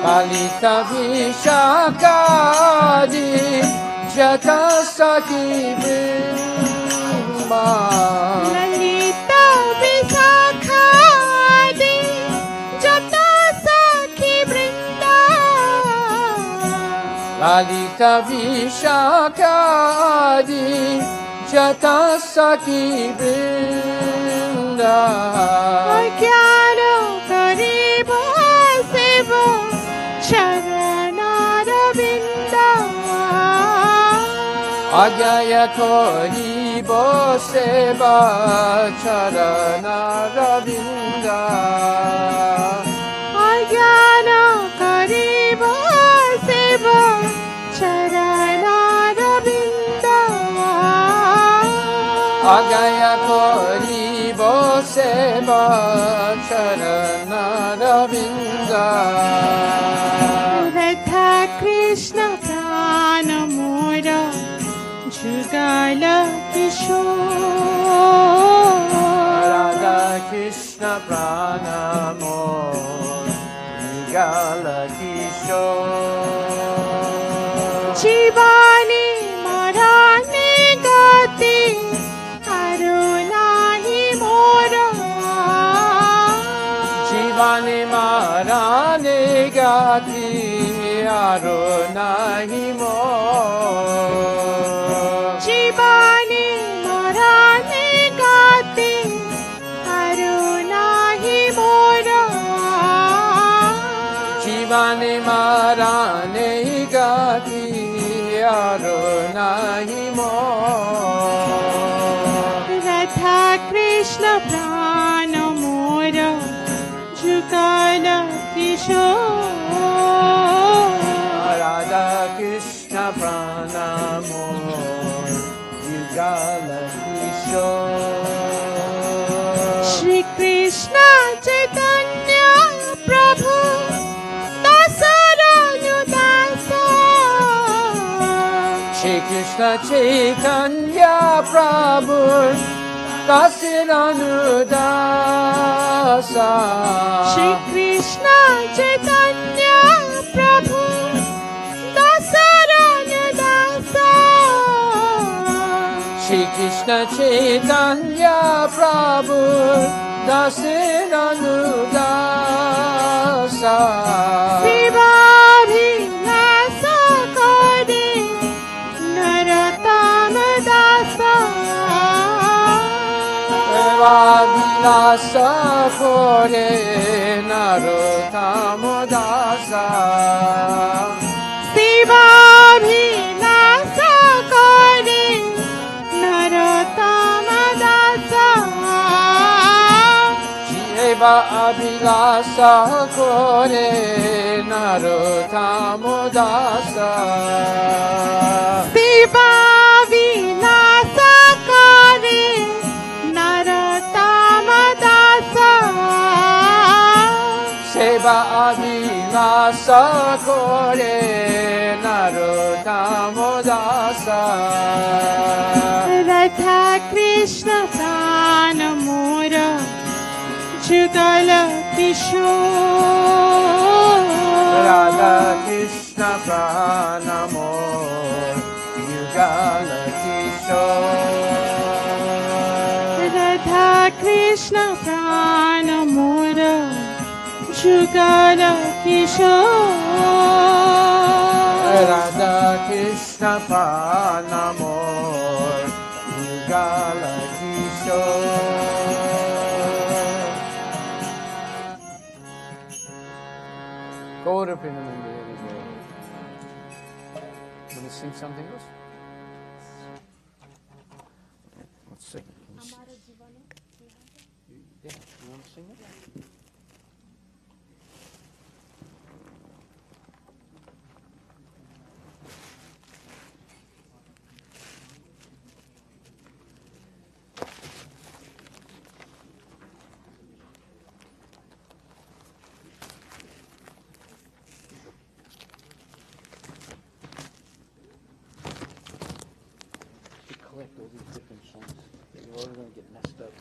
Lalita Vishakadi Jatasaki Vimba Lalita Vishakadi Jatasaki Vrinda Lalita Vishakadi Jatasaki Vrinda Agyana Karibo Seva Charanaravinda Agyaya Koribo Seva Charanaravinda Agyana Karibo Seva Charanaravinda Agaya Koribo Seva Charanaravinda Radha Krishna Prana Mora Jugala Kishore Radha Krishna Pranamor Yugala Kishore Jivani Marane Gati Arunahi Mora Jivani Marane Gati Arunahi Mo Jivani Marane Gati Arunahi Mora Jivani Marane Gati Arunahi Mo Radha Krishna Prana Mora Jugala Kishore Radha Krishna Pranamor Yugala Kishore Shri Krishna Chaitanya Prabhu Dasaranu Dasa Shri Krishna Chaitanya Prabhu Dasiranu Dasa Shri Krishna Chaitanya Prabhu Dasaranu Dasa Shri Krishna Chaitanya Prabhu Dasiranu Dasa Vivabhi Nasa Kode Narottama Dasa Vilasa Kore Narottama Dasa Vivabhi Nasa Kode Narottama Dasa Jiva Abhilasa Kore Narottama Dasa Vivabhi Nasa Kode Narottama Dasa Seva Abhilasa Kore Narottama Dasa Radha Krishna Prana Mora Jugala Kishore Radha Krishna Pranamor Yugala Kishore Radha Krishna Prana Mora Jugala Kishore Radha Krishna Pranamor Yugala Kishore Gaura Pinamandi. Want to sing something else? Let's sing. Yeah, you want to sing it? Collect all these different songs. You're all going to get messed up.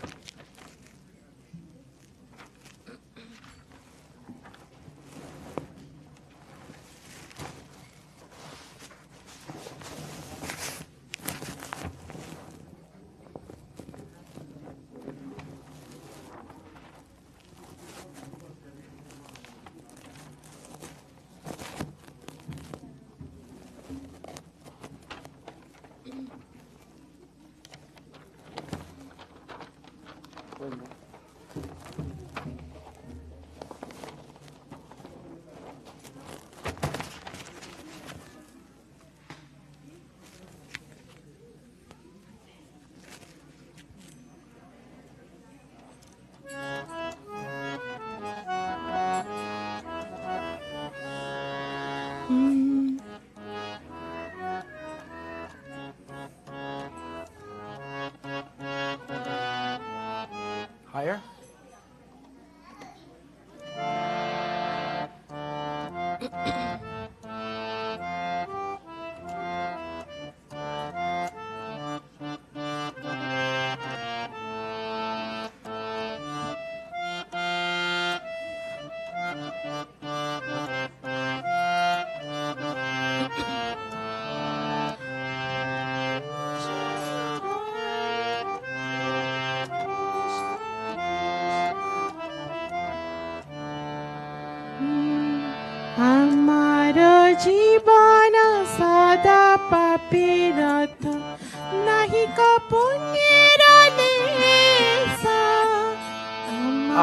Higher? हमारो जीवन सदा पापीरथ नहीं को पुण्यर लेसा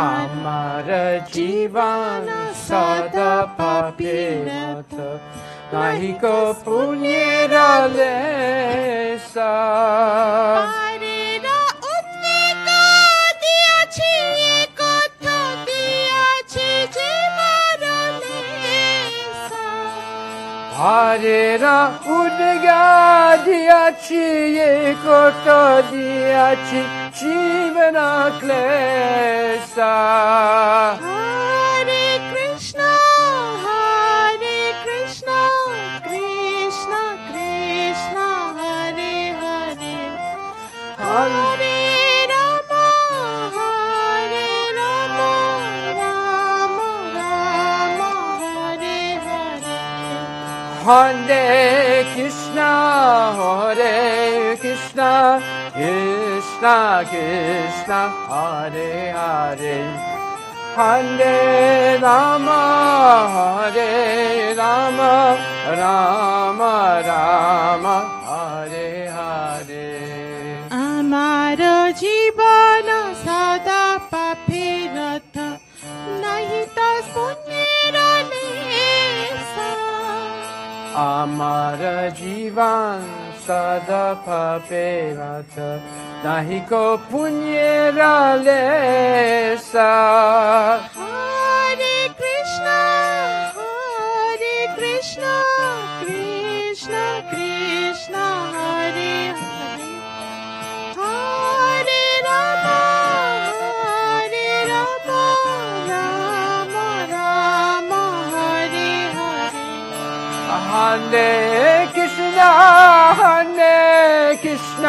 আমার জীবন সদা পাপীরথ নাহি কো পুণ্যের লেশা পারেরা উদ্বেগ দিয়াছি কথা দিয়াছি জীবন লেসা হারেরা উদ্গা দিয়াছি কত দিয়াছি জীবন ক্লেশা হরে কৃষ্ণ কৃষ্ণ কৃষ্ণ হরে হরে হরে রাম রাম রাম হরে হরে হরে কৃষ্ণ কৃষ্ণ কৃষ্ণ কৃষ্ণ হরে হরে হরে রাম রাম রাম হরে হরে আমার জীবন সদা পাপীরথ নাহি তো পুণ্যের লেশা আমার জীবন সদা পাপীরথ নাহি কো পুণ্যের লেশা হরে কৃষ্ণ কৃষ্ণ কৃষ্ণ হরে হরে হরে রাম রাম রাম হরে হরে হরে কৃষ্ণ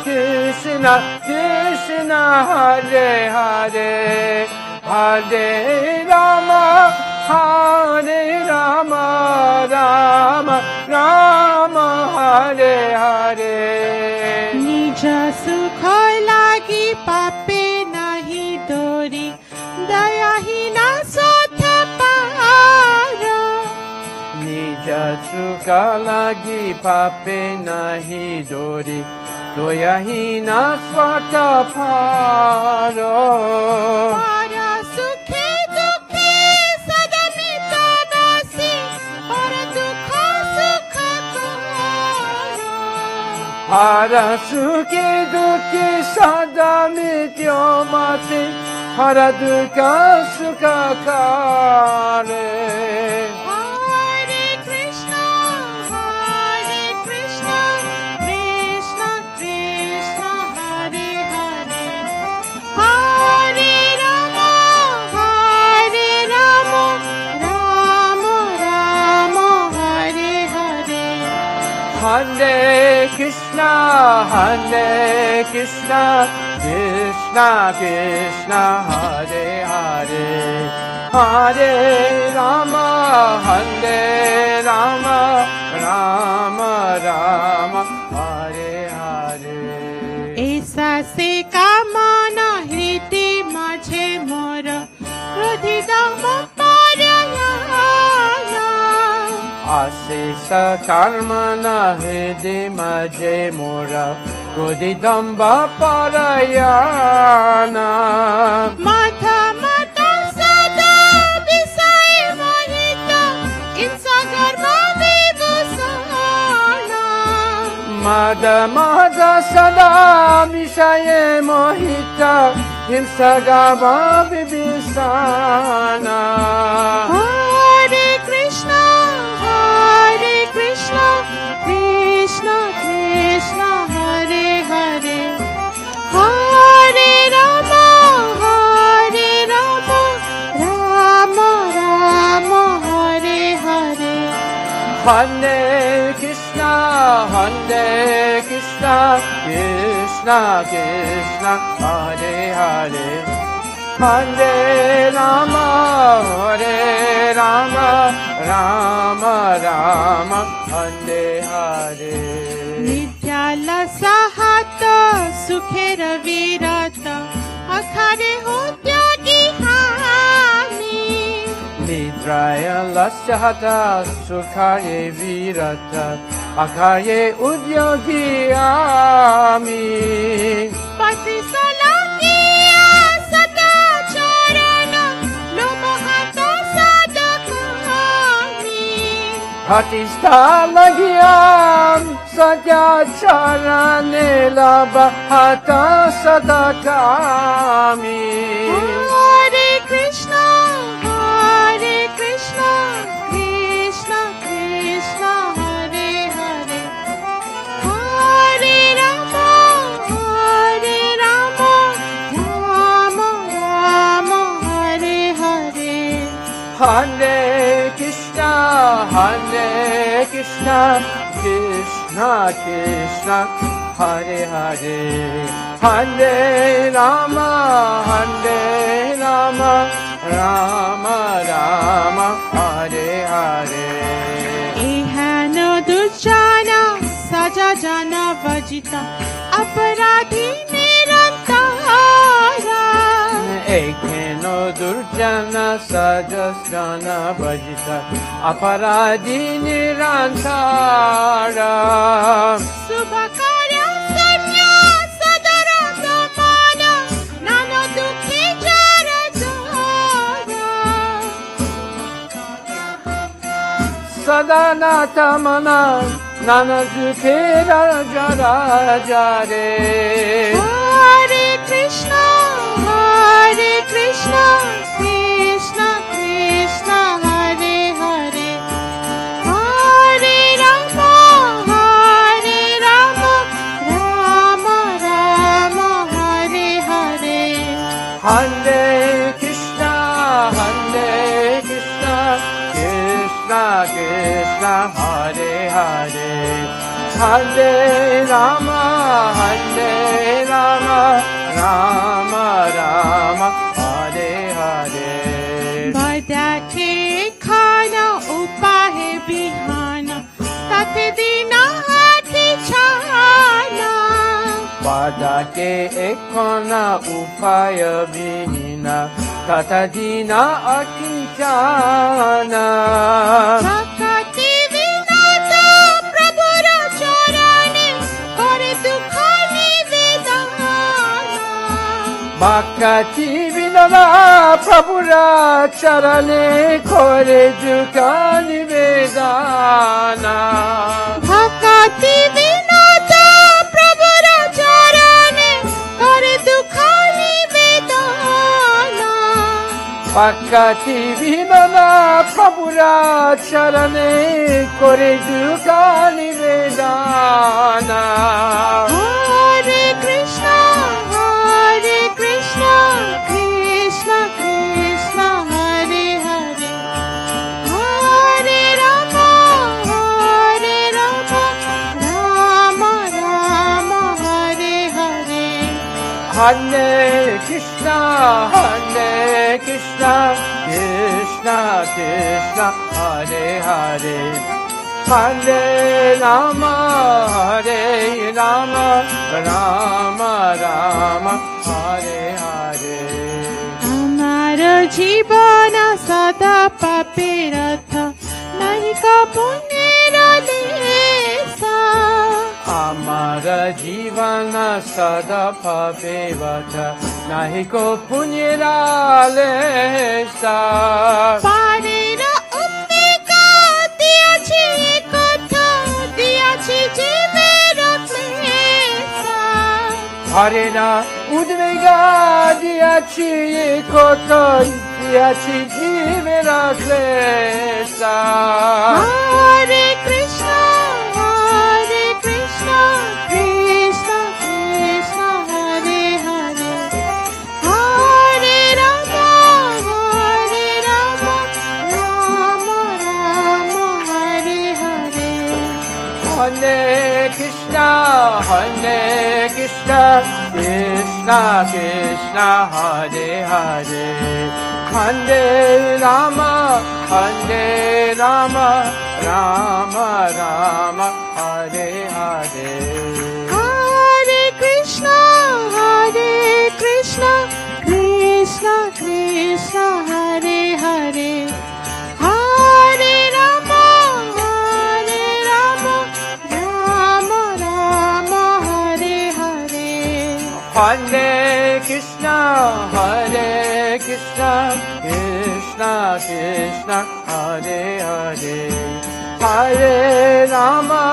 কৃষ্ণ কৃষ্ণ হরে হরে হরে রাম রাম রাম হরে হরে নিজ সুখ লাগি পাপে নাহি দোরি দয়াহীন সথ পার নিজ সুখ লাগি পাপে নাহি দোরি দয়াহীন স্বত পার পার সুখে দুঃখে সদা মিতবাসী পর দুঃখ সুখ কর হর সুখে দুঃখে সদা মিত্যমাতে হর দুঃখ সুখ কারে হরে কৃষ্ণ কৃষ্ণ কৃষ্ণ হরে হরে হরে রাম রাম রাম হরে হরে হরে কৃষ্ণ কৃষ্ণ কৃষ্ণ হরে হরে হরে রাম রাম রাম হরে হরে ऐसा से कामना हृदय माझे मोर क्रोधित अशेष कर्मणा हृदय मजे मोरा क्रोधिदम्ब परायणा माथा माता सदा विषय मोहित हिंसा गर्भ विभूषण मद मद सदा विषय मोहित हिंसा गाव विभीषण हरे Krishna Hare Krishna, Krishna Krishna, Hare Hare, Hare Rama, Rama Rama, Hare Hare. नित्याला साहत Sukher विरत अखारे उद्योगी हामी निद्राय लस्यहता सुखाये विरत अखाये उद्योगी आमी पति सलाकिया सदा चरण लोमहत सदकामी हटिस्ता लगियाम सत्या चरणे लभहत सदकामी. हरे Krishna Krishna Krishna Hare Hare Hare Ram Ram Ram Hare Hare. Hare Krishna, Krishna Krishna, Hare Hare, Hare Rama, Rama Rama, Hare Hare. एहन दुर्जन सजा जन वजिता अपराधी निरंतर एकेनो दुर्जन सजस जन भजिता अपराधी निरंतर शुभ कार्य संन्यास दरद मान नाना दुखी जर सदा नाथमना नाना दुखेरा जरा जरे. हरे Krishna Krishna Krishna Hare Hare Hare Ram Ram Hare Hare. Hare Krishna, Krishna Hare Hare, Hare Rama, Rama Hare Hare. बदा के खाना उपाय बिहान तथे दीना हाथी छाना Pada ke ekona upaya vihina tata dina akinchana. भक्ति विनोद प्रभु चरणे करे दुख निवेदना Bhakti vinana prabhura charane kore dukkha nivedana. भक्ति विनोद प्रभु चरणे करे दुख निवेदना Bhakti vinana prabhura charane kore dukkha nivedana. हरे Krishna Krishna Krishna Hare Hare Hare Ram Ram Hare Hare. Hare Krishna, Krishna Krishna, Hare Hare, Hare Rama, Rama Hare Hare. আমার জীবন সদা পাপে রথ নাই কা পুণ্যের লেশা আমার জীবন সদা পাবে বাধা নাহি কো পুণ্যেরালেশা. পারের অম্বিকা দিয়াছি কথা দিয়াছি জীবের ক্লেশা হরে না উদ্বেগা দিয়াছি কোথায় দিয়াছি জীবের ক্লেশা. হরে Krishna Krishna Hare Hare Hare Ram Ram Hare Hare Hare Krishna, Krishna Krishna, Hare Hare, Hare Rama, Rama Rama, Hare Hare. Hare Krishna, Krishna Krishna, Hare Hare, Hare Rama, Rama Rama, Hare Hare. Hare Krishna, Krishna Krishna, Hare Hare, Hare Rama,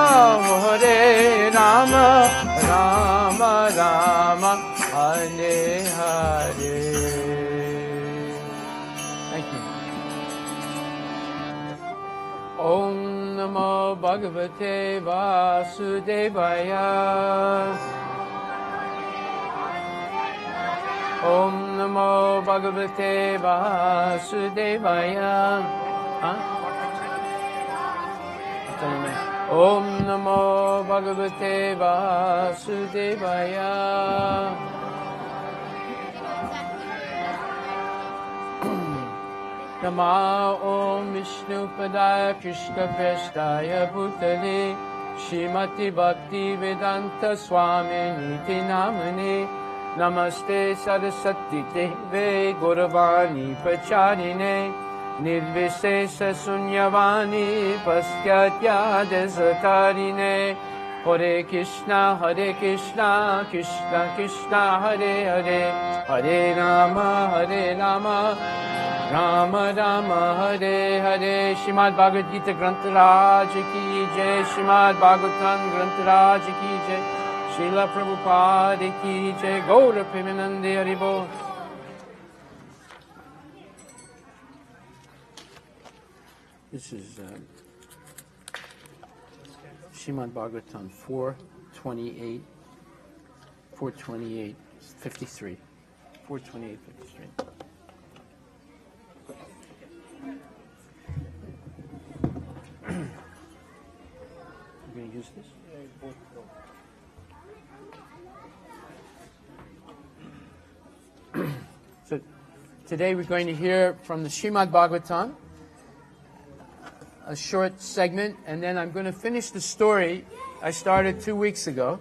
Rama Rama, Hare Hare. Thank you. Om Namo Bhagavate Vasudevaya. Om Namo Bhagavate Vasudevaya. Om Namo Bhagavate Vasudevaya. Nama Om Vishnu Padaya Krishna Prestaya Bhutale Shrimati Bhakti Vedanta Swami Niti Namane Namaste Saraswati Deve Gauravani Pacharine Nirvishesha Sunyavani Pastyatya Desatarine. Hare Krishna, Krishna Krishna, Hare Hare, Hare Rama, Rama Rama, Hare Hare. Srimad Bhagavad Gita Granth Raj Ki Jai, Srimad Bhagavatam Granth Raj Ki Jai, Srila Prabhupada Ki Jai, Gaura Premanande Haribo. This is Srimad Bhagavatam 428, 53. 428, 53. You're going to use this? So today we're going to hear from the Srimad Bhagavatam, a short segment, and then I'm going to finish the story I started 2 weeks ago.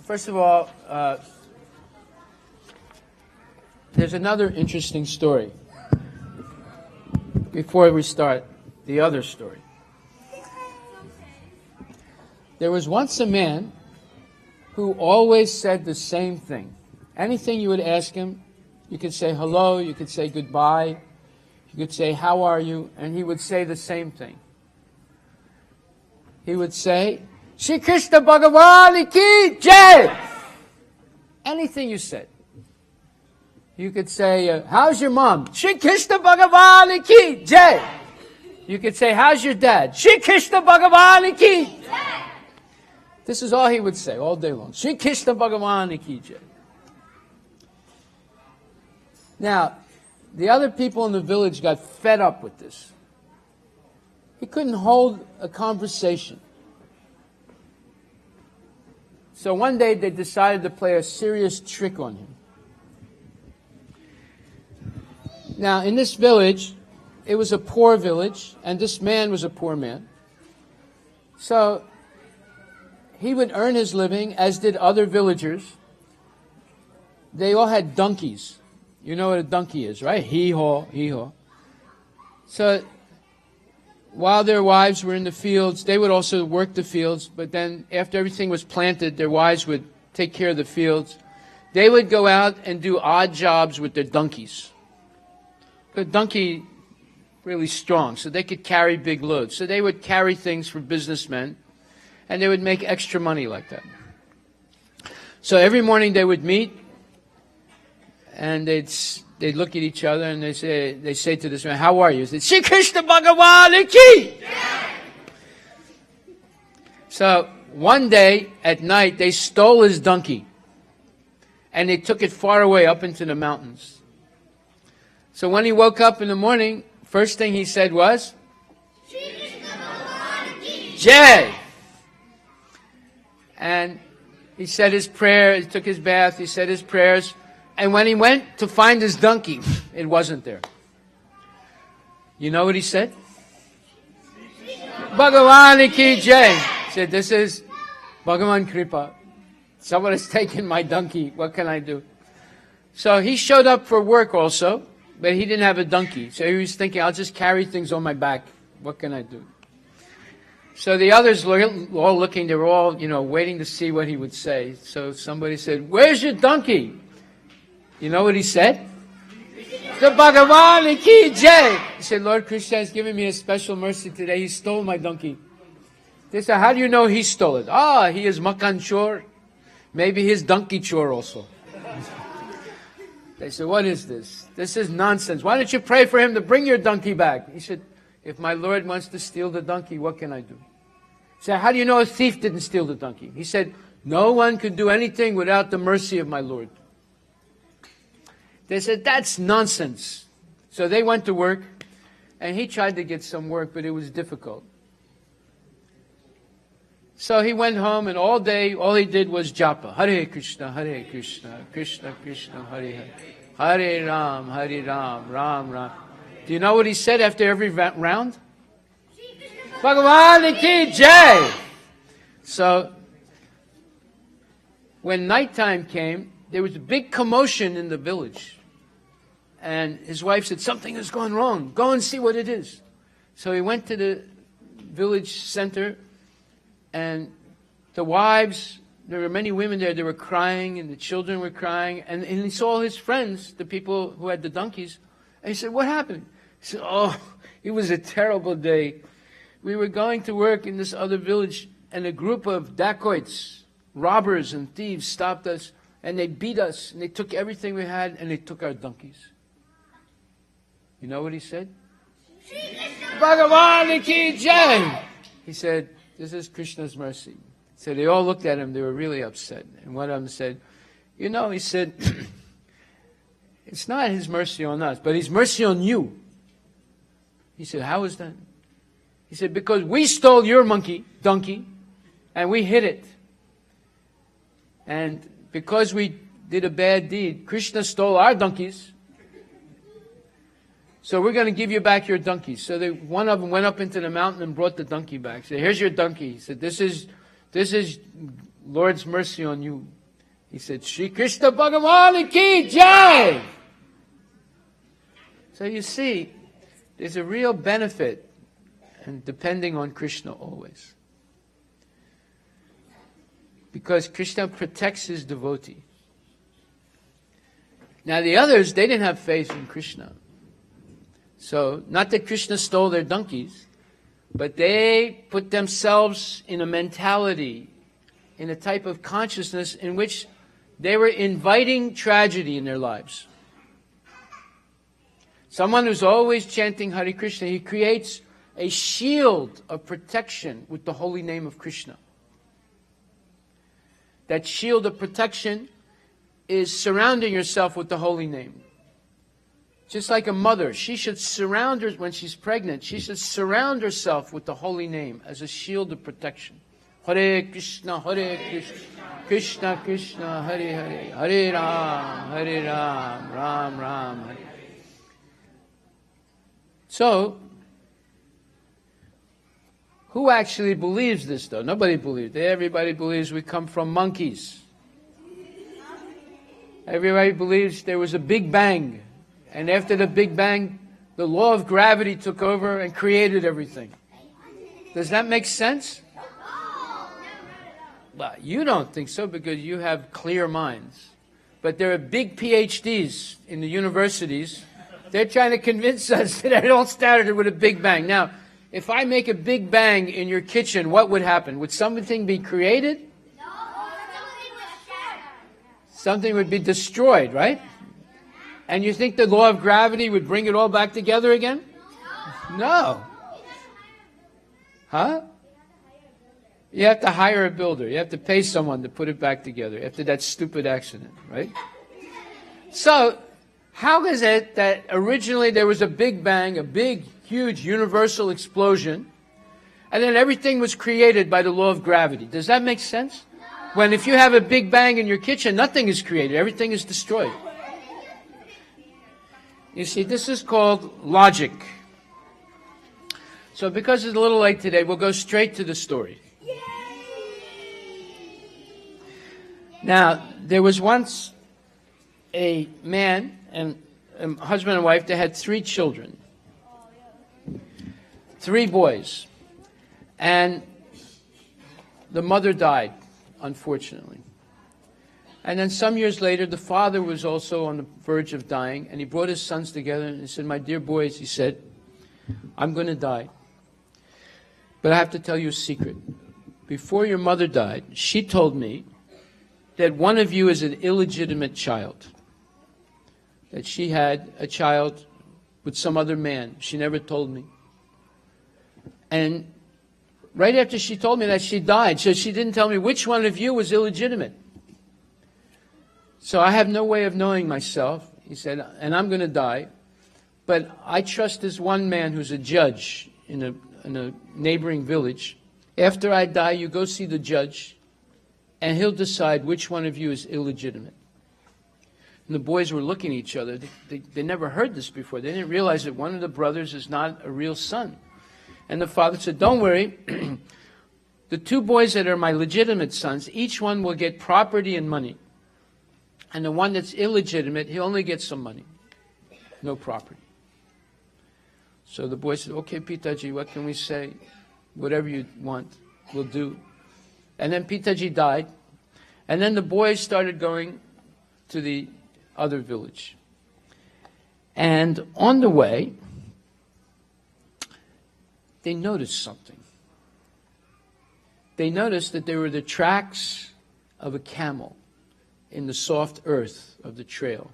First of all, there's another interesting story before we start the other story. There was once a man who always said the same thing. Anything you would ask him, you could say hello, you could say goodbye, you could say how are you, and he would say the same thing. He would say, Shri Krishna Bhagavan Ki Jai! Anything you said. You could say, how's your mom? Shri Krishna Bhagavan Ki Jai! You could say, how's your dad? Shri Krishna Bhagavan Ki Jai! This is all he would say all day long. Shri Krishna Bhagavan Ki Jai. Now, the other people in the village got fed up with this. He couldn't hold a conversation. So one day they decided to play a serious trick on him. Now, in this village, it was a poor village, and this man was a poor man. So he would earn his living, as did other villagers. They all had donkeys. You know what a donkey is, right? Hee-haw, hee-haw. So while their wives were in the fields, they would also work the fields, but then after everything was planted, their wives would take care of the fields. They would go out and do odd jobs with their donkeys. The donkey, really strong, so they could carry big loads. So they would carry things for businessmen, and they would make extra money like that. So every morning they would meet, and they'd look at each other, and they say to this man, how are you? They say, Shri Krishna Bhagavan Ki! So one day at night, they stole his donkey. and they took it far away up into the mountains. So when he woke up in the morning, first thing he said was, Jai! And he said his prayer, he took his bath, he said his prayers, and when he went to find his donkey, it wasn't there. You know what he said? Bhagavan ki jai. He said, this is Bhagavan Kripa. Someone has taken my donkey. What can I do? So he showed up for work also, but he didn't have a donkey. So he was thinking, I'll just carry things on my back. What can I do? So the others were all looking, they were all, waiting to see what he would say. So somebody said, where's your donkey? You know what he said? The Bhagavan ki jai. He said, Lord Krishna has given me a special mercy today. He stole my donkey. They said, how do you know he stole it? He is Makan Chor. Maybe his donkey chore also. They said, what is this? This is nonsense. Why don't you pray for him to bring your donkey back? He said, if my Lord wants to steal the donkey, what can I do? He said, how do you know a thief didn't steal the donkey? He said, no one could do anything without the mercy of my Lord. They said, that's nonsense. So they went to work, and he tried to get some work, but it was difficult. So he went home, and all day, all he did was japa. Hare Krishna, Krishna Krishna, Hare Hare. Hare Ram, Ram Ram. Do you know what he said after every round? Bhagavan ki jai! So, when nighttime came, there was a big commotion in the village. And his wife said, something has gone wrong. Go and see what it is. So he went to the village center, and the wives, there were many women there, they were crying, and the children were crying, and he saw his friends, the people who had the donkeys, and he said, what happened? He said, it was a terrible day. We were going to work in this other village, and a group of dacoits, robbers and thieves, stopped us, and they beat us, and they took everything we had, and they took our donkeys. You know what he said? Bhagavan ki jai! He said, this is Krishna's mercy. So they all looked at him, they were really upset. And one of them said, he said, it's not his mercy on us, but his mercy on you. He said, how is that? He said, because we stole your donkey, and we hid it. And because we did a bad deed, Krishna stole our donkeys. So we're going to give you back your donkey. So one of them went up into the mountain and brought the donkey back. He said, here's your donkey. He said, this is Lord's mercy on you. He said, Shri Krishna Bhagavan ki jai! So you see, there's a real benefit and depending on Krishna always. Because Krishna protects his devotee. Now the others, they didn't have faith in Krishna. So, not that Krishna stole their donkeys, but they put themselves in a mentality, in a type of consciousness in which they were inviting tragedy in their lives. Someone who's always chanting Hare Krishna, he creates a shield of protection with the holy name of Krishna. That shield of protection is surrounding yourself with the holy name. Just like a mother, she should surround her, when she's pregnant, she should surround herself with the holy name as a shield of protection. Hare Krishna, Krishna Krishna, Hare Hare, Hare Ram, Ram Ram, Hare. So, who actually believes this though? Nobody believes it. Everybody believes we come from monkeys. Everybody believes there was a Big Bang. And after the Big Bang, the law of gravity took over and created everything. Does that make sense? Well, you don't think so because you have clear minds. But there are big PhDs in the universities. They're trying to convince us that it all started with a Big Bang. Now, if I make a Big Bang in your kitchen, what would happen? Would something be created? No, something would shatter. Something would be destroyed, right? And you think the law of gravity would bring it all back together again? No. Huh? You have to hire a builder. You have to pay someone to put it back together after that stupid accident, right? So, how is it that originally there was a big bang, a big, huge, universal explosion, and then everything was created by the law of gravity? Does that make sense? When if you have a big bang in your kitchen, nothing is created. Everything is destroyed. You see, this is called logic. So because it's a little late today, we'll go straight to the story. Now, there was once a man and a husband and wife. They had 3 children. 3 boys. And the mother died, unfortunately. And then some years later, the father was also on the verge of dying, and he brought his sons together and he said, "My dear boys," he said, "I'm going to die. But I have to tell you a secret. Before your mother died, she told me that one of you is an illegitimate child. That she had a child with some other man. She never told me. And right after she told me that, she died. So she didn't tell me which one of you was illegitimate. So I have no way of knowing myself," he said, "and I'm going to die. But I trust this one man who's a judge in a neighboring village. After I die, you go see the judge, and he'll decide which one of you is illegitimate." And the boys were looking at each other. They never heard this before. They didn't realize that one of the brothers is not a real son. And the father said, "Don't worry. The 2 boys that are my legitimate sons, each one will get property and money. And the one that's illegitimate, he'll only get some money, no property." So the boy said, "Okay, Pitaji, what can we say? Whatever you want, we'll do." And then Pitaji died. And then the boys started going to the other village. And on the way, they noticed something. They noticed that there were the tracks of a camel in the soft earth of the trail.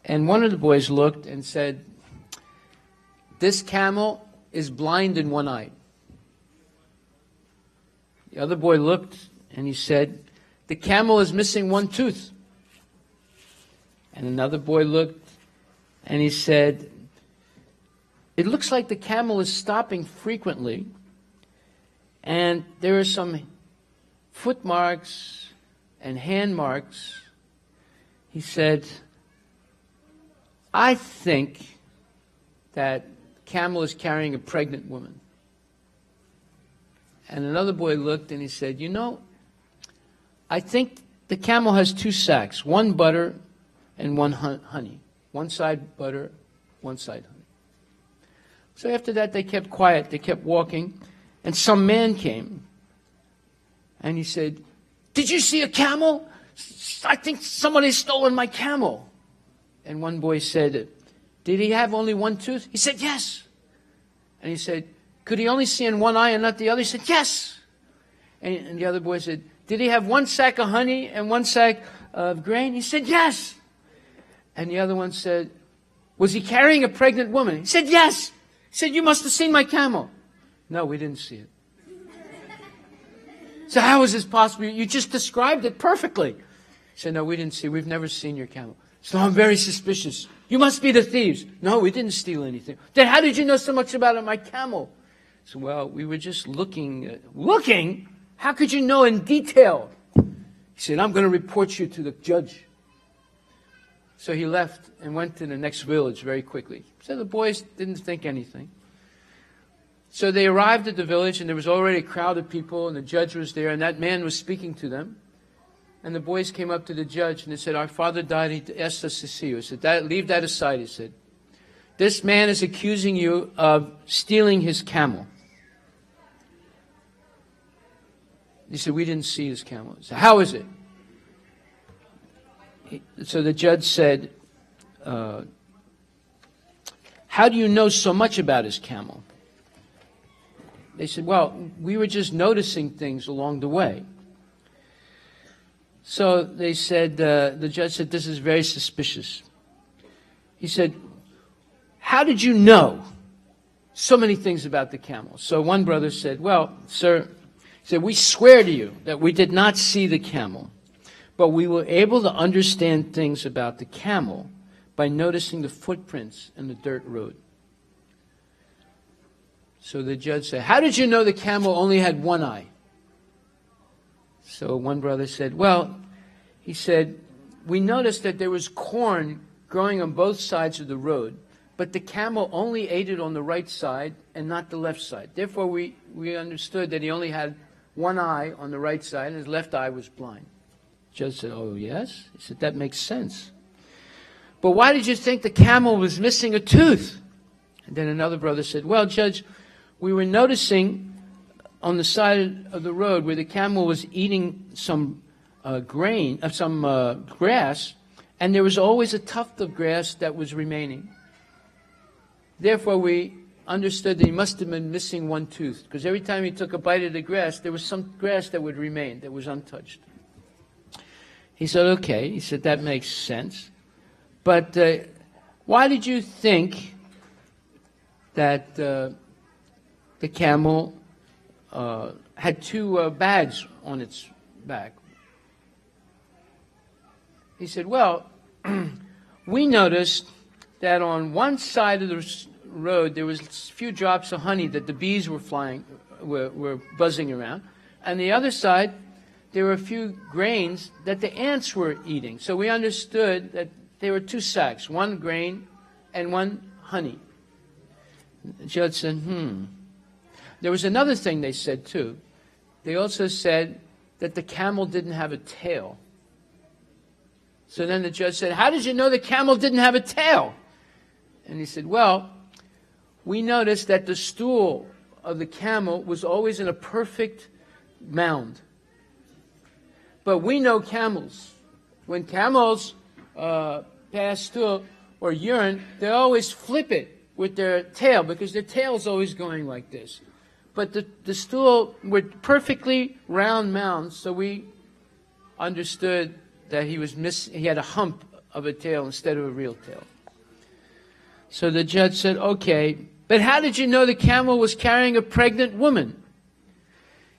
And one of the boys looked and said, "This camel is blind in one eye." The other boy looked and he said, "The camel is missing one tooth." And another boy looked and he said, "It looks like the camel is stopping frequently, and there are some foot marks and hand marks." He said, "I think that camel is carrying a pregnant woman." And another boy looked and he said, "You know, I think the camel has 2 sacks, one butter and one honey. One side butter, one side honey." So after that, they kept quiet. They kept walking. And some man came. And he said, "Did you see a camel? I think somebody's stolen my camel." And one boy said, "Did he have only one tooth?" He said, "Yes." And he said, "Could he only see in one eye and not the other?" He said, "Yes." And the other boy said, "Did he have one sack of honey and one sack of grain?" He said, "Yes." And the other one said, "Was he carrying a pregnant woman?" He said, "Yes." He said, "You must have seen my camel." "No, we didn't see it." So how is this possible? You just described it perfectly. He said, "No, we didn't see it. We've never seen your camel." So I'm very suspicious. "You must be the thieves." "No, we didn't steal anything." "Then how did you know so much about my camel?" So, "Well, we were just looking." "Looking? How could you know in detail?" He said, "I'm going to report you to the judge." So he left and went to the next village very quickly. So the boys didn't think anything. So they arrived at the village, and there was already a crowd of people, and the judge was there, and that man was speaking to them. And the boys came up to the judge, and they said, "Our father died. He asked us to see you." He said, "Leave that aside," he said. "This man is accusing you of stealing his camel." He said, "We didn't see his camel." He said, "How is it?" So the judge said, "How do you know so much about his camel?" They said, "Well, we were just noticing things along the way." So they said, the judge said, "This is very suspicious." He said, "How did you know so many things about the camel?" So one brother said, "Well, sir, said, we swear to you that we did not see the camel, but we were able to understand things about the camel by noticing the footprints in the dirt road. So the judge said, how did you know the camel only had one eye? So one brother said, well, he said, we noticed that there was corn growing on both sides of the road, but the camel only ate it on the right side and not the left side. Therefore, we understood that he only had one eye on the right side and his left eye was blind. The judge said, oh, yes? He said, that makes sense. But why did you think the camel was missing a tooth? And then another brother said, well, Judge, we were noticing on the side of the road where the camel was eating some grass, and there was always a tuft of grass that was remaining. Therefore, we understood that he must have been missing one tooth, because every time he took a bite of the grass, there was some grass that would remain, that was untouched. He said, okay. He said, that makes sense. But why did you think that the camel had two bags on its back? He said, well, we noticed that on one side of the road there was a few drops of honey that the bees were buzzing around, and the other side there were a few grains that the ants were eating. So we understood that there were two sacks, one grain and one honey. The judge said, There was another thing they said too. They also said that the camel didn't have a tail. So then the judge said, how did you know the camel didn't have a tail? And he said, well, we noticed that the stool of the camel was always in a perfect mound. But we know camels. When camels pass stool or urine, they always flip it with their tail because their tail is always going like this. But the stool were perfectly round mounds, so we understood that he had a hump of a tail instead of a real tail. So the judge said, okay, but how did you know the camel was carrying a pregnant woman?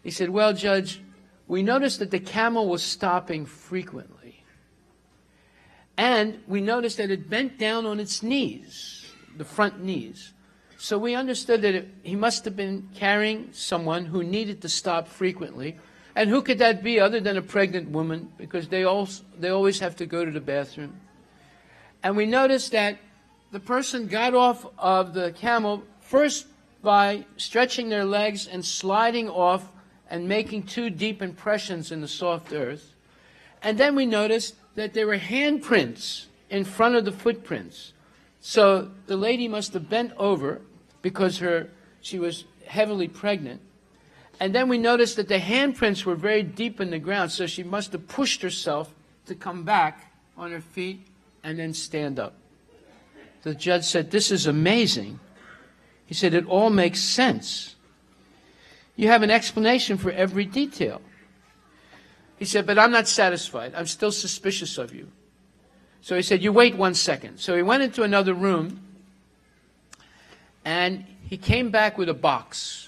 He said, well, Judge, we noticed that the camel was stopping frequently. And we noticed that it bent down on its knees, the front knees. So we understood that he must have been carrying someone who needed to stop frequently. And who could that be other than a pregnant woman? Because they always have to go to the bathroom. And we noticed that the person got off of the camel first by stretching their legs and sliding off and making two deep impressions in the soft earth. And then we noticed that there were handprints in front of the footprints. So the lady must have bent over because she was heavily pregnant. And then we noticed that the handprints were very deep in the ground, so she must have pushed herself to come back on her feet and then stand up. The judge said, this is amazing. He said, it all makes sense. You have an explanation for every detail. He said, but I'm not satisfied. I'm still suspicious of you. So he said, you wait 1 second. So he went into another room, and he came back with a box.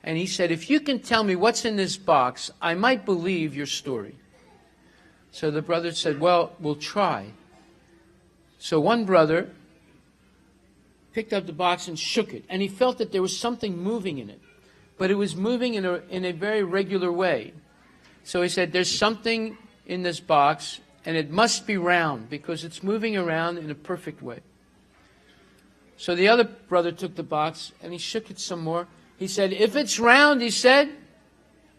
And he said, if you can tell me what's in this box, I might believe your story. So the brother said, well, we'll try. So one brother picked up the box and shook it, and he felt that there was something moving in it. But it was moving in a very regular way. So he said, there's something in this box, and it must be round, because it's moving around in a perfect way. So the other brother took the box, and he shook it some more. He said, if it's round, he said,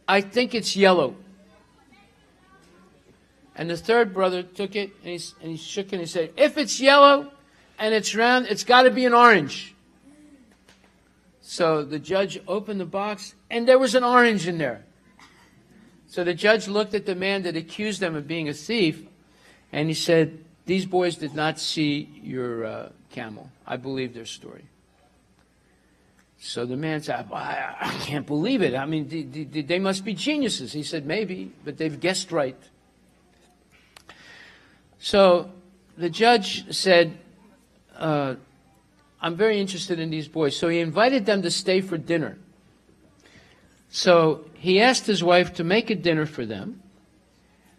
I think it's yellow. And the third brother took it, and he shook it, and he said, if it's yellow and it's round, it's got to be an orange. So the judge opened the box, and there was an orange in there. So the judge looked at the man that accused them of being a thief, and he said, these boys did not see your camel. I believe their story. So the man said, I can't believe it. I mean, they must be geniuses. He said, maybe, but they've guessed right. So the judge said, I'm very interested in these boys. So he invited them to stay for dinner. So he asked his wife to make a dinner for them,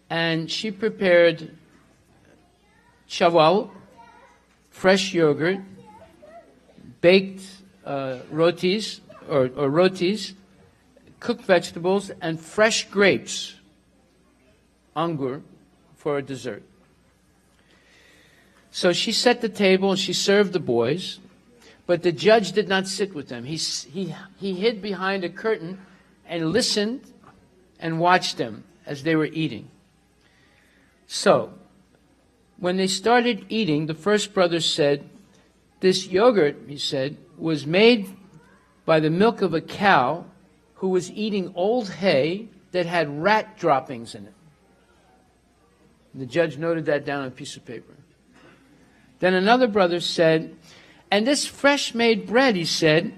and she prepared chawal, fresh yogurt, baked rotis, or rotis, cooked vegetables, and fresh grapes, angur, for a dessert. So she set the table and she served the boys, but the judge did not sit with them. He hid behind a curtain and listened and watched them as they were eating. So, when they started eating, the first brother said, this yogurt, he said, was made by the milk of a cow who was eating old hay that had rat droppings in it. The judge noted that down on a piece of paper. Then another brother said, and this fresh made bread, he said,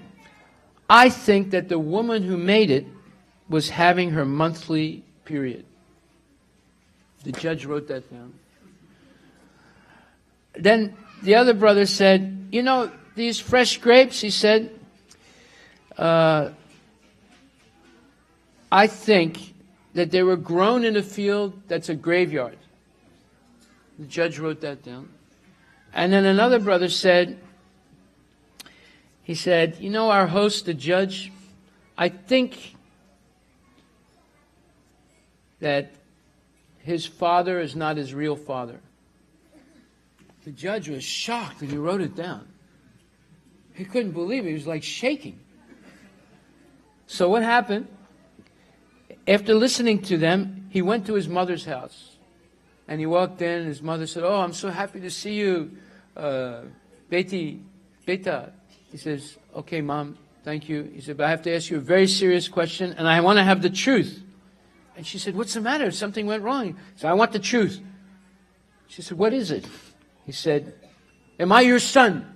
I think that the woman who made it was having her monthly period. The judge wrote that down. Then the other brother said, you know, these fresh grapes, he said, I think that they were grown in a field that's a graveyard. The judge wrote that down. And then another brother said, he said, you know, our host, the judge, I think that his father is not his real father. The judge was shocked and he wrote it down. He couldn't believe it. He was like shaking. So what happened? After listening to them, he went to his mother's house. And he walked in and his mother said, oh, I'm so happy to see you, Beta. He says, okay, Mom, thank you. He said, but I have to ask you a very serious question and I want to have the truth. And she said, what's the matter? Something went wrong. He said, I want the truth. She said, what is it? He said, am I your son?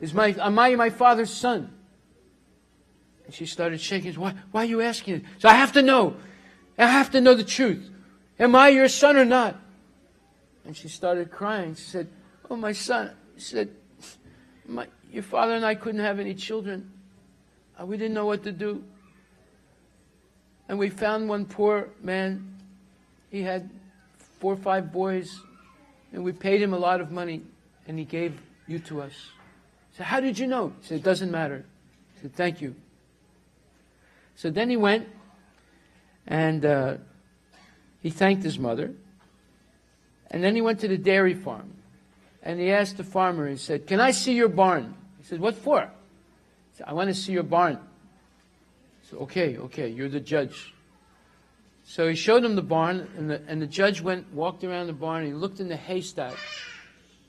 Am I my father's son? And she started shaking. Why are you asking it? So I have to know. I have to know the truth. Am I your son or not? And she started crying. She said, oh, my son. She said, your father and I couldn't have any children. We didn't know what to do. And we found one poor man. He had 4 or 5 boys. And we paid him a lot of money. And he gave you to us. I said, how did you know? He said, it doesn't matter. I said, thank you. So then he went and he thanked his mother. And then he went to the dairy farm. And he asked the farmer, he said, can I see your barn? He said, what for? He said, I want to see your barn. He said, okay, you're the judge. So he showed him the barn, and the judge walked around the barn, and he looked in the haystack.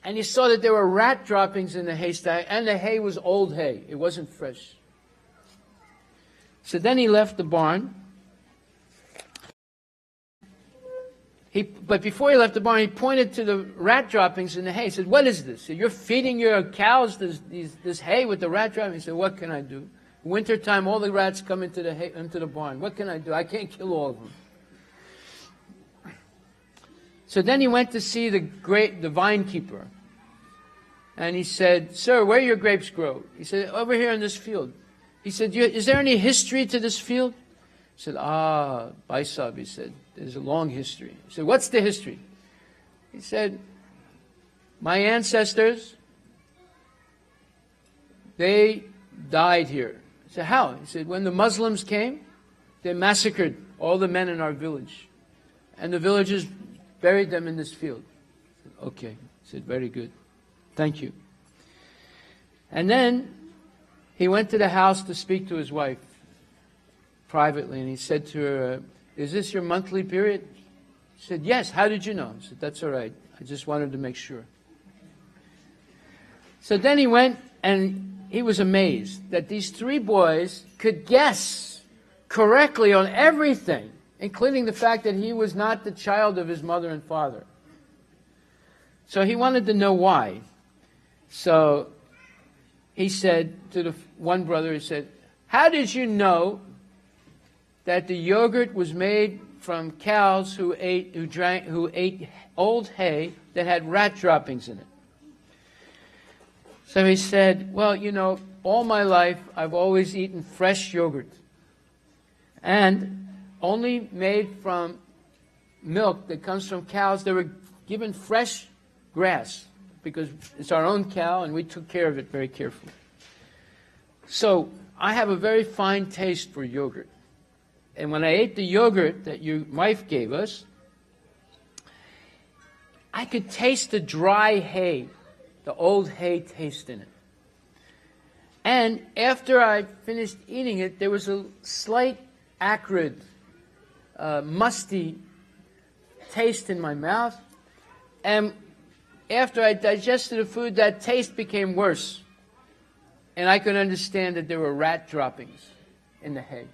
And he saw that there were rat droppings in the haystack, and the hay was old hay. It wasn't fresh. So then he left the barn. But before he left the barn, he pointed to the rat droppings in the hay. He said, what is this? He said, you're feeding your cows this hay with the rat droppings. He said, what can I do? Wintertime, all the rats come into the barn. What can I do? I can't kill all of them. So then he went to see the vine keeper. And he said, sir, where your grapes grow? He said, over here in this field. He said, is there any history to this field? He said, Baisab, he said, there's a long history. He said, what's the history? He said, my ancestors, they died here. I said, how? He said, when the Muslims came, they massacred all the men in our village. And the villagers buried them in this field. I said, okay. He said, very good. Thank you. And then he went to the house to speak to his wife privately, and he said to her, is this your monthly period? She said, yes. How did you know? He said, that's all right. I just wanted to make sure. So then he went, and he was amazed that these 3 boys could guess correctly on everything, including the fact that he was not the child of his mother and father. So he wanted to know why. So he said to the one brother, he said, how did you know that the yogurt was made from cows who ate old hay that had rat droppings in it? So he said, well, you know, all my life, I've always eaten fresh yogurt. And only made from milk that comes from cows. They were given fresh grass because it's our own cow and we took care of it very carefully. So I have a very fine taste for yogurt. And when I ate the yogurt that your wife gave us, I could taste the dry hay, the old hay taste in it. And after I finished eating it, there was a slight acrid, musty taste in my mouth. And after I digested the food, that taste became worse. And I could understand that there were rat droppings in the hay.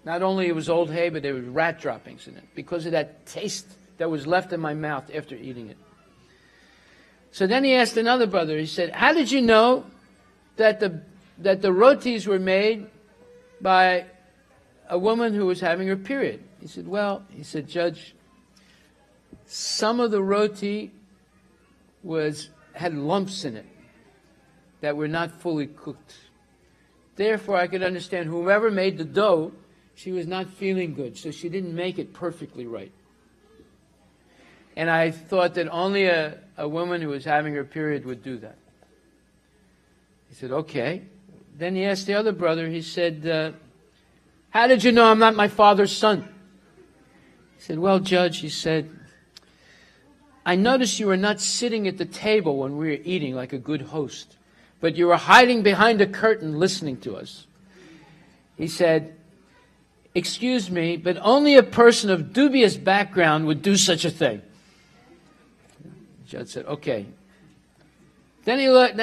Not only it was old hay, but there were rat droppings in it because of that taste that was left in my mouth after eating it. So then he asked another brother, he said, how did you know that the rotis were made by a woman who was having her period? He said, well, he said, Judge, some of the roti had lumps in it that were not fully cooked. Therefore, I could understand whoever made the dough, she was not feeling good, so she didn't make it perfectly right. And I thought that only a woman who was having her period would do that. He said, okay. Then he asked the other brother, he said, how did you know I'm not my father's son? He said, well, Judge, he said, I noticed you were not sitting at the table when we were eating like a good host, but you were hiding behind a curtain listening to us. He said, excuse me, but only a person of dubious background would do such a thing. The judge said, okay. Then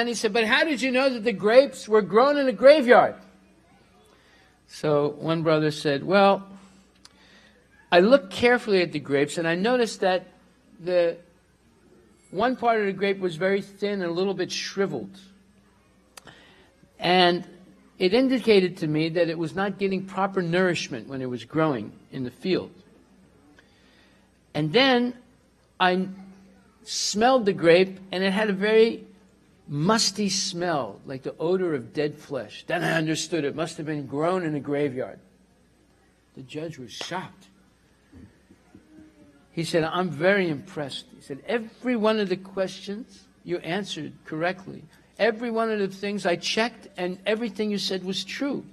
he said, but how did you know that the grapes were grown in a graveyard? So one brother said, well, I looked carefully at the grapes and I noticed that the one part of the grape was very thin and a little bit shriveled. And it indicated to me that it was not getting proper nourishment when it was growing in the field. And then I smelled the grape and it had a very musty smell, like the odor of dead flesh. Then I understood it must have been grown in a graveyard. The judge was shocked. He said, I'm very impressed. He said, every one of the questions you answered correctly. Every one of the things I checked and everything you said was true.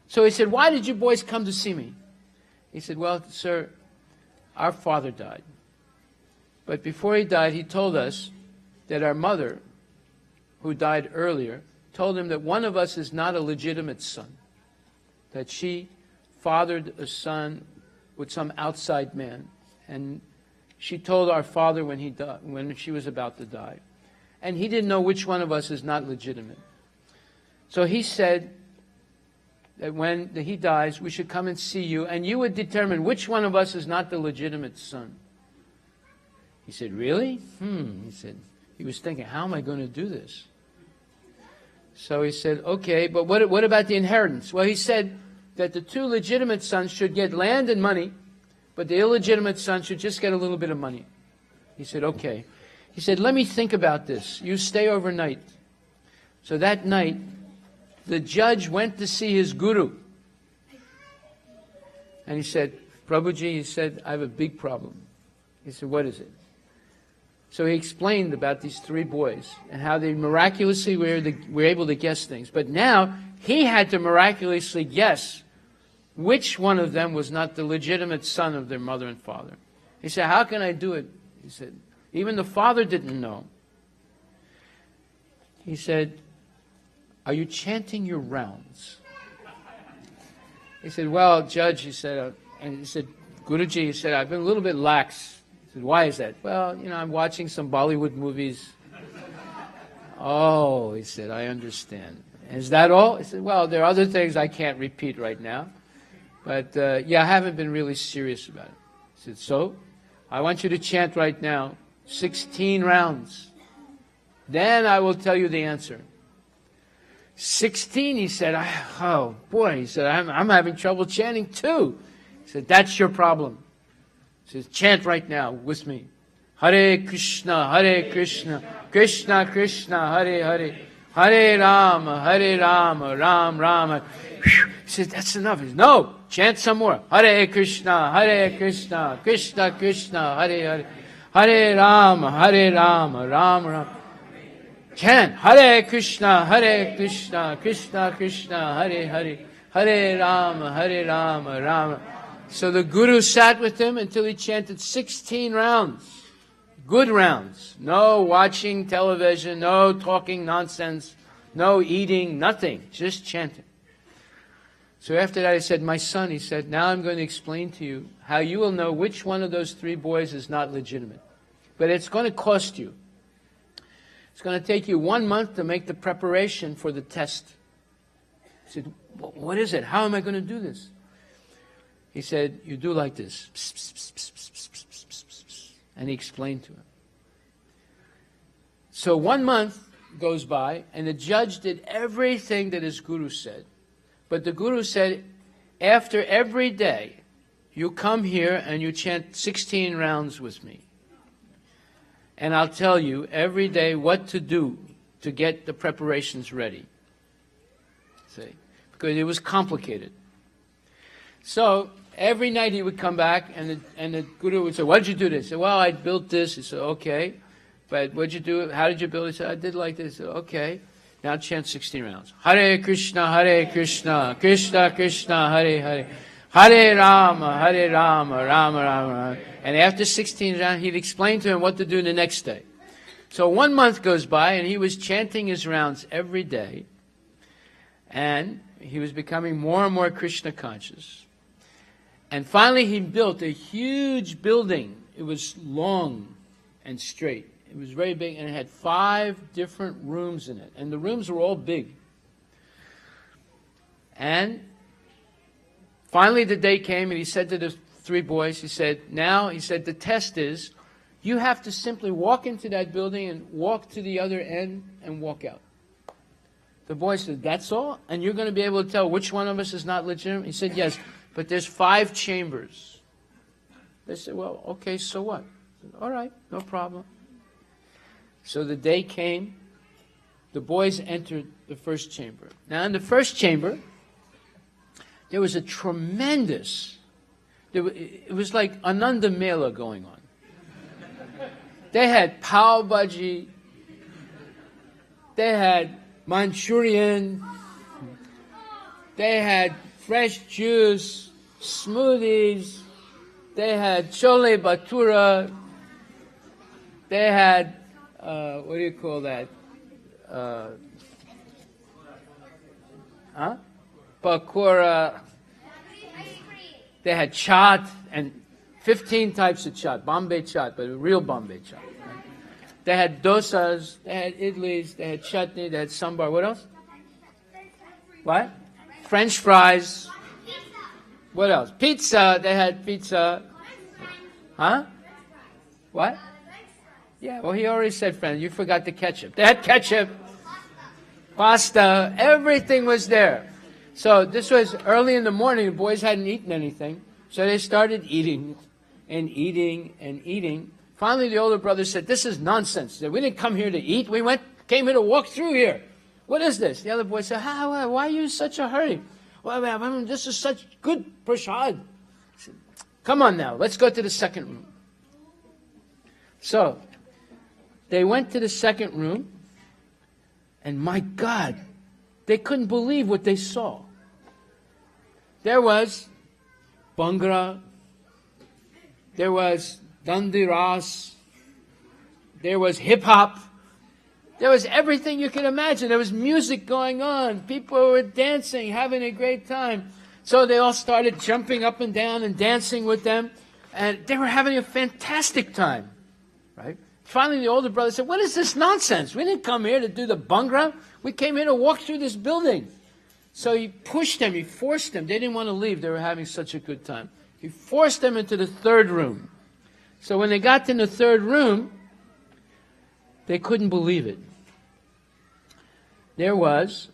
So he said, why did you boys come to see me? He said, well, sir, our father died. But before he died, he told us that our mother, who died earlier, told him that one of us is not a legitimate son, that she fathered a son with some outside man. And she told our father when he died, when she was about to die. And he didn't know which one of us is not legitimate. So he said that when he dies, we should come and see you, and you would determine which one of us is not the legitimate son. He said, really? He said, he was thinking, how am I going to do this? So he said, okay, but what about the inheritance? Well, he said that the two legitimate sons should get land and money, but the illegitimate son should just get a little bit of money. He said, okay. He said, let me think about this. You stay overnight. So that night, the judge went to see his guru. And he said, Prabhuji, he said, I have a big problem. He said, what is it? So he explained about these three boys and how they miraculously were able to guess things. But now he had to miraculously guess which one of them was not the legitimate son of their mother and father. He said, how can I do it? He said, even the father didn't know. He said, are you chanting your rounds? He said, well, Judge, he said, Guruji, he said, I've been a little bit lax. He said, why is that? Well, I'm watching some Bollywood movies. Oh, he said, I understand. Is that all? He said, well, there are other things I can't repeat right now. But, I haven't been really serious about it. He said, so, I want you to chant right now 16 rounds. Then I will tell you the answer. 16, he said, oh, boy, he said, I'm having trouble chanting too. He said, that's your problem. He says, chant right now with me. Hare Krishna, Krishna Krishna, Hare Hare. Hare Rama, Hare Rama, Ram Rama. He said, that's enough. He said, no, chant some more. Hare Krishna, Krishna Krishna, Hare Hare. Hare Rama, Rama Rama. Chant, Hare Krishna, Krishna Krishna, Hare Hare. Hare Rama, Rama Rama. So the Guru sat with him until he chanted 16 rounds. Good rounds. No watching television, no talking nonsense, no eating, nothing. Just chanting. So after that, he said, my son, he said, now I'm going to explain to you how you will know which one of those 3 boys is not legitimate. But it's going to cost you. It's going to take you 1 month to make the preparation for the test. He said, what is it? How am I going to do this? He said, you do like this. Psst, psst, psst, psst, psst, psst, psst, psst, psst. And he explained to him. So 1 month goes by, and the judge did everything that his guru said. But the guru said, after every day, you come here and you chant 16 rounds with me. And I'll tell you every day what to do to get the preparations ready. See? Because it was complicated. So every night he would come back, and the guru would say, what did you do this? He said, well, I built this. He said, okay. But what did you do? How did you build it? He said, I did like this. He said, okay. Now chant 16 rounds. Hare Krishna, Krishna Krishna, Hare Hare. Hare Rama, Rama Rama. And after 16 rounds, he'd explain to him what to do the next day. So 1 month goes by, and he was chanting his rounds every day. And he was becoming more and more Krishna conscious. And finally he built a huge building. It was long and straight. It was very big, and it had 5 different rooms in it. And the rooms were all big. And finally the day came, and he said to the 3 boys, he said, the test is, you have to simply walk into that building and walk to the other end and walk out. The boy said, that's all? And you're going to be able to tell which one of us is not legitimate? He said, yes, but there's 5 chambers. They said, well, okay, so what? I said, all right, no problem. So the day came, the boys entered the first chamber. Now in the first chamber, there was a tremendous, it was like Ananda Mela going on. They had pav bhaji, they had Manchurian, they had fresh juice, smoothies, they had chole bhatura, they had, what do you call that? Pakora. They had chaat, and 15 types of chaat, Bombay chaat, but a real Bombay chaat. They had dosas, they had idlis, they had chutney, they had sambar. What else? What? French fries. What else? Pizza. They had pizza. Huh? What? Yeah, well, he already said French. You forgot the ketchup. They had ketchup, pasta, everything was there. So this was early in the morning. The boys hadn't eaten anything. So they started eating and eating and eating. Finally, the older brother said, this is nonsense. He said, we didn't come here to eat. We came here to walk through here. What is this? The other boy said, why are you in such a hurry? Well, this is such good prasad. He said, come on now, let's go to the second room. So they went to the second room, and my God, they couldn't believe what they saw. There was Bhangra, there was Dandiras, there was hip-hop, there was everything you could imagine. There was music going on, people were dancing, having a great time. So they all started jumping up and down and dancing with them, and they were having a fantastic time, right? Finally, the older brother said, what is this nonsense? We didn't come here to do the Bhangra. We came here to walk through this building. So he pushed them, he forced them. They didn't want to leave. They were having such a good time. He forced them into the third room. So when they got in the third room, they couldn't believe it. There was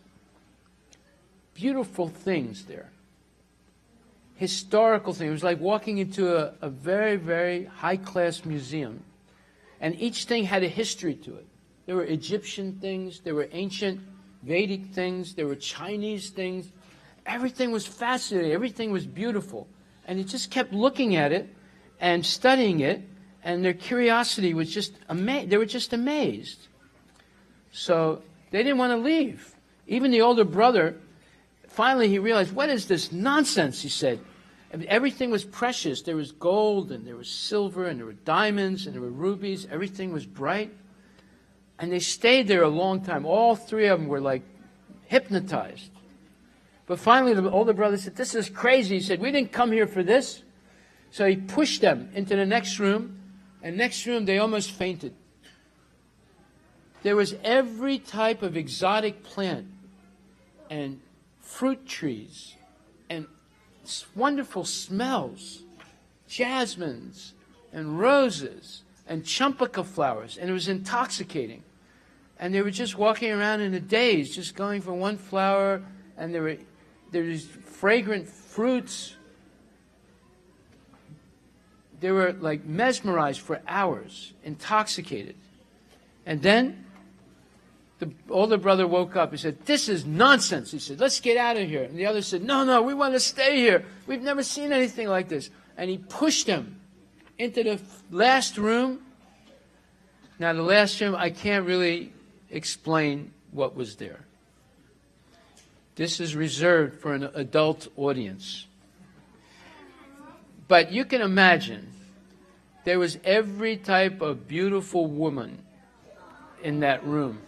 beautiful things there. Historical things. It was like walking into a very, very high-class museum. And each thing had a history to it. There were Egyptian things, there were ancient Vedic things, there were Chinese things. Everything was fascinating, everything was beautiful. And he just kept looking at it and studying it, and their curiosity was just amazed. They were just amazed. So they didn't want to leave. Even the older brother, finally he realized, what is this nonsense, he said. Everything was precious. There was gold, and there was silver, and there were diamonds, and there were rubies. Everything was bright. And they stayed there a long time. All three of them were like hypnotized. But finally the older brother said, this is crazy. He said, we didn't come here for this. So he pushed them into the next room, and next room they almost fainted. There was every type of exotic plant and fruit trees and wonderful smells, jasmines and roses and champaka flowers, and it was intoxicating. And they were just walking around in a daze, just going from one flower, and there were these fragrant fruits. They were like mesmerized for hours, intoxicated. And then the older brother woke up. He said, this is nonsense. He said, let's get out of here. And the other said, no, we want to stay here. We've never seen anything like this. And he pushed them into the last room. Now, the last room, I can't really explain what was there. This is reserved for an adult audience. But you can imagine, there was every type of beautiful woman in that room.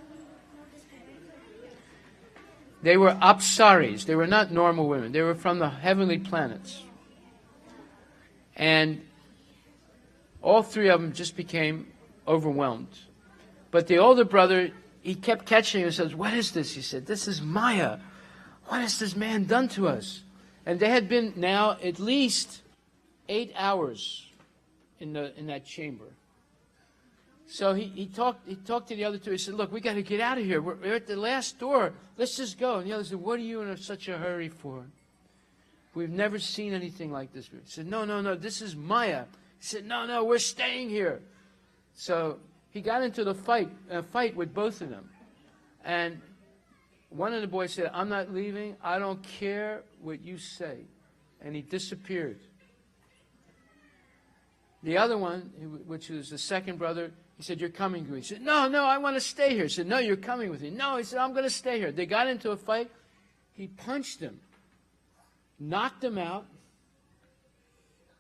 They were apsaris. They were not normal women. They were from the heavenly planets. And all three of them just became overwhelmed. But the older brother, he kept catching and says, what is this? He said, this is Maya. What has this man done to us? And they had been now at least 8 hours in that chamber. So he talked to the other two. He said, look, we got to get out of here. We're at the last door. Let's just go. And the other said, what are you in such a hurry for? We've never seen anything like this. He said, no, this is Maya. He said, no, we're staying here. So he got into a fight with both of them. And one of the boys said, I'm not leaving. I don't care what you say. And he disappeared. The other one, which was the second brother, he said, you're coming with me. He said, no, I want to stay here. He said, no, you're coming with me. No, he said, I'm going to stay here. They got into a fight. He punched him, knocked him out,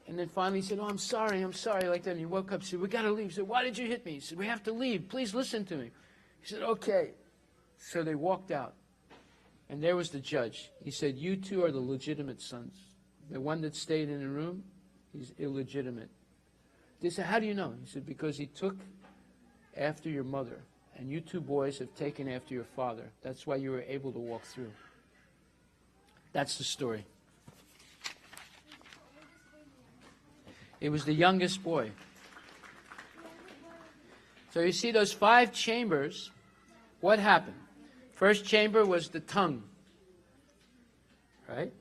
and then finally he said, oh, I'm sorry, like that. And he woke up and said, we got to leave. He said, why did you hit me? He said, we have to leave. Please listen to me. He said, okay. So they walked out. And there was the judge. He said, you two are the legitimate sons. The one that stayed in the room, he's illegitimate. They said, how do you know? He said, because he took after your mother, and you two boys have taken after your father. That's why you were able to walk through. That's the story. It was the youngest boy. So you see those 5 chambers. What happened? First chamber was the tongue, right?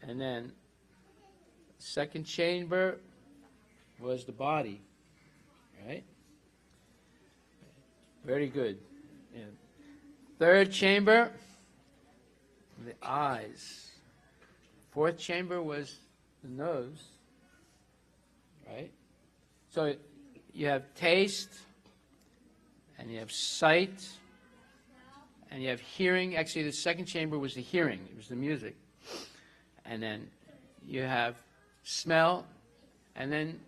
And then second chamber was the body, right? Very good. Yeah. Third chamber, the eyes. Fourth chamber was the nose, right? So you have taste, and you have sight, and you have hearing. Actually, the second chamber was the hearing. It was the music. And then you have smell, and then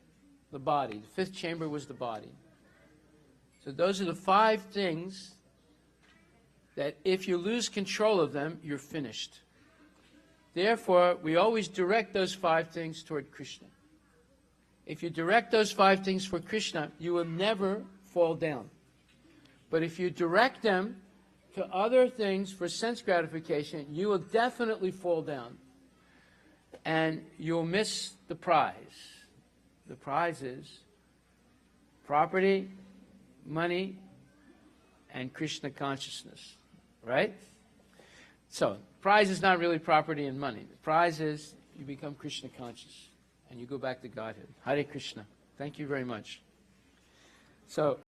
the body. The 5th chamber was the body. So those are the 5 things that if you lose control of them, you're finished. Therefore, we always direct those 5 things toward Krishna. If you direct those 5 things for Krishna, you will never fall down. But if you direct them to other things for sense gratification, you will definitely fall down. And you'll miss the prize. The prize is property, money, and Krishna consciousness. Right? So, prize is not really property and money. The prize is you become Krishna conscious. And you go back to Godhead. Hare Krishna. Thank you very much. So